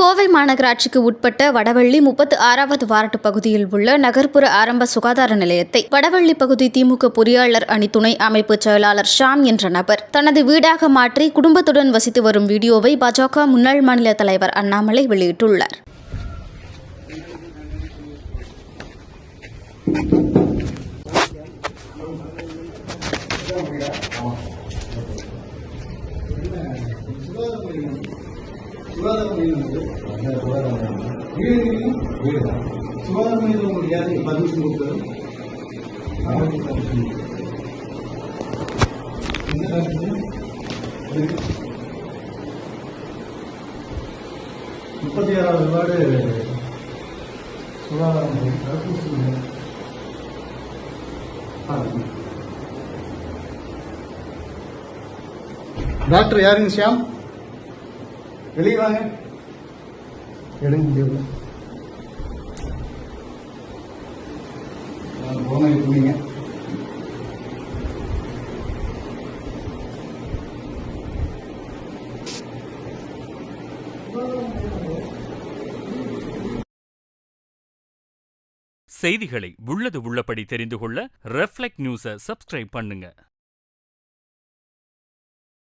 கோவை மாநகராட்சிக்கு உட்பட்ட வடவள்ளி 36வது வார்டு பகுதியில் உள்ள நகர்ப்புற ஆரம்ப சுகாதார நிலையத்தை வடவள்ளி பகுதி திமுக பொறியாளர் அணி துணை அமைப்பு செயலாளர் ஷாம் என்ற நபர் தனது வீடாக மாற்றி குடும்பத்துடன் வசித்து வரும் வீடியோவை பாஜக முன்னாள் மாநில தலைவர் அண்ணாமலை வெளியிட்டுள்ளார். டாக்டர் யாருங்க ஷியாம்? வெளியே வாங்க. எடுங்க முடியல போன இருக்கீங்க. செய்திகளை உள்ளது உள்ளபடி தெரிந்து கொள்ள ரெஃப்ளெக்ட் நியூஸை சப்ஸ்கிரைப் பண்ணுங்க.